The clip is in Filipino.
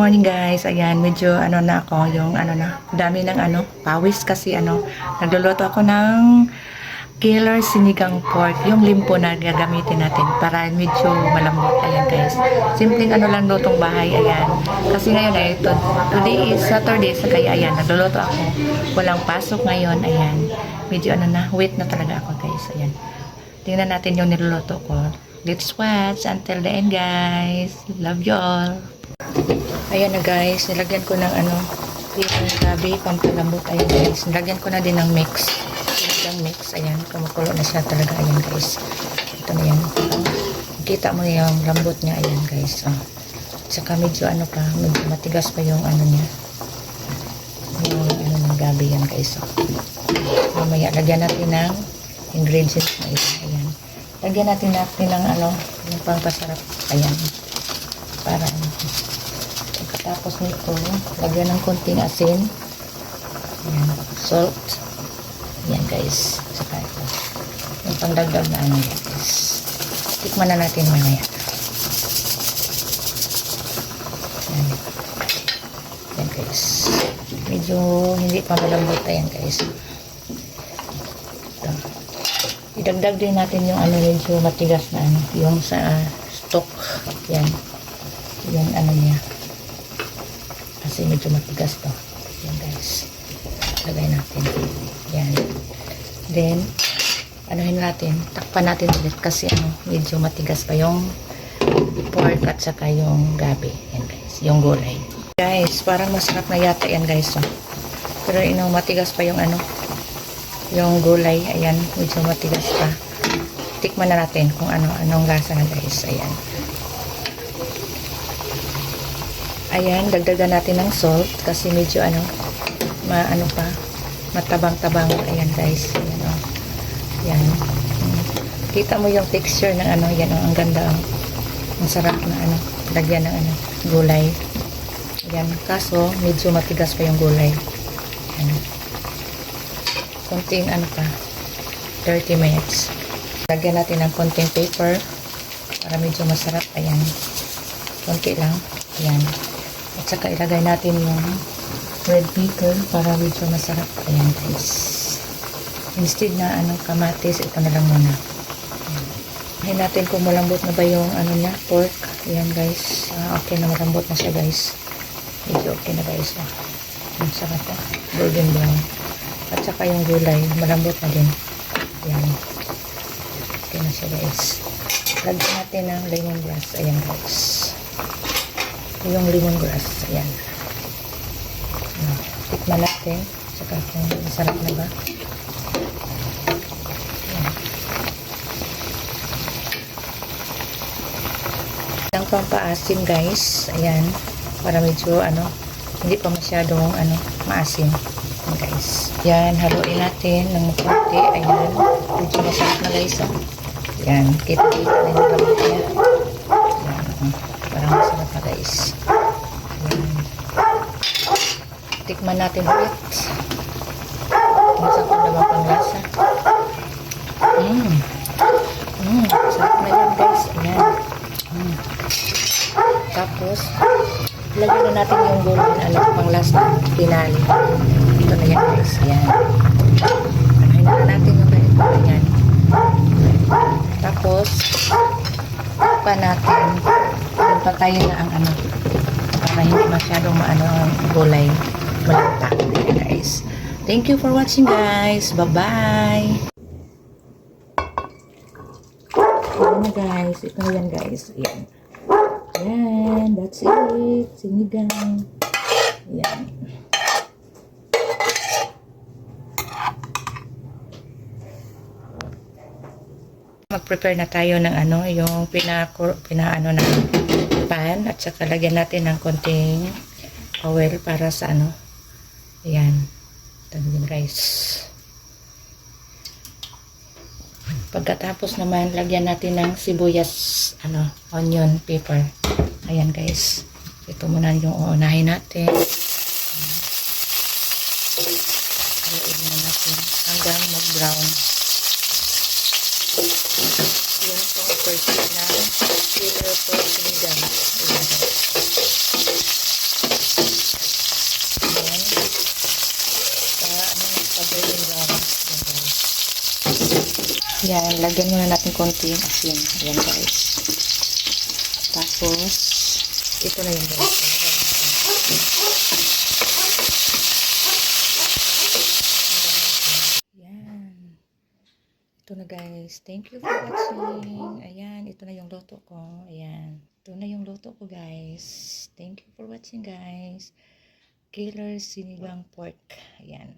Morning guys, ayan, medyo na ako, yung dami ng pawis kasi nagluluto ako ng killer sinigang pork, yung limpo na gagamitin natin para medyo malambot. Ayan guys, simpleng lang lutong bahay. Ayan, kasi ngayon ay today is Saturday, sa kaya ayan, nagluluto ako, walang pasok ngayon. Ayan, medyo wait na talaga ako guys. Ayan, tingnan natin yung niluluto ko. Let's watch until the end guys. Love you all. Ayan na guys, nilagyan ko ng yung gabi, pampalambot. Ayan guys, nilagyan ko na din ng mix. Sinigang mix, ayan, kumukulo na siya talaga. Ayan guys, ito na yan. Kita mo yung lambot niya, ayan guys. Saka medyo medyo matigas pa yung niya. Yung ng gabi yan guys. Mamaya, lagyan natin ng ingredients na ito. Ayan. Lagyan natin ng yung pangpasarap. Ayan. Para tapos nito, lagyan ng konting asin. Ayan, salt. Ayan guys. Saka ito. Yung pangdagdag na guys. Tikman na natin mamaya. Ayan. Ayan guys. Medyo hindi pa malambot. Ayan guys. Ito. Idagdag din natin yung medyo matigas na yung sa stock. Ayan. Yung niya. Kasi medyo matigas to. Yan guys. Lagay natin. Yan. Then, natin. Takpan natin ulit kasi medyo matigas pa yung pork at saka yung gabi. Yan guys. Yung gulay. Guys, parang masarap na yata yan guys. Pero matigas pa yung yung gulay. Ayan. Medyo matigas pa. Tikman na natin kung anong lasa na guys. Ayan. Ayan, dagdagan natin ng salt kasi medyo pa, matabang-tabang. Ayan guys. Ayan, Ayan. Kita mo yung texture ng yan ang ganda. Ang sarap na lagyan ng gulay. Ayan, kaso medyo matigas pa yung gulay. Ayan. Konting pa, 30 minutes. Lagyan natin ng konting paper para medyo masarap. Ayan. Konti lang. Ayan. At saka ilagay natin yung red pepper para medyo masarap. Ayan guys. Instead na kamatis, ito na lang muna. Ayan natin kung malambot na ba yung niya, pork. Ayan guys. Okay na, malambot na siya guys. Medyo okay na guys. Ang sarap po. Golden brown. At saka yung gulay, malambot na din. Ayan. Okay na siya guys. Lagyan natin ng lemongrass. Ayan guys. Yung lemongrass. Ayan. Tikman natin. Saka kung masarap na ba. Ayan. Ang pampaasim guys. Ayan. Para medyo hindi pa masyadong maasim. Ayan guys. Ayan. Haluin natin ng konti. Ayan. Medyo masarap na guys. Ayan. Kita-kita na yung gamit niya. Parang masarap na guys. Ayan. Tikman natin ulit. Masarap na naman pang lasa. Masarap na yan guys. Ayan. Tapos, lagyan na natin yung gulay na pang lasa. Pinali. Ito na yan guys. Ayan. Anahin na natin yung ganito. Ayan. Tapos, pa natin patayin na ang para hindi masyadong ang gulay malata. Okay guys, thank you for watching guys. Bye bye. Ayan na guys, ito na yan guys. Ayan. Ayan, that's it. Sinigang. Ayan. Mag-prepare na tayo ng yung na pan at saka lagyan natin ng konting oil para sa ayan. Ito din guys. Pagkatapos naman lagyan natin ng sibuyas, onion, pepper. Ayan guys. Ito muna yung uunahin natin. Haluin na natin hanggang mag-brown. Yan pong first na killer pork sinigang. Yan, lagyan muna natin konti yung asin. Ayan guys. Tapos, ito na yung guys. Yan. Ito na guys. Thank you for watching. Ayan, ito na yung luto ko. Ayan. Ito na yung luto ko guys. Thank you for watching guys. Killer sinigang pork. Ayan.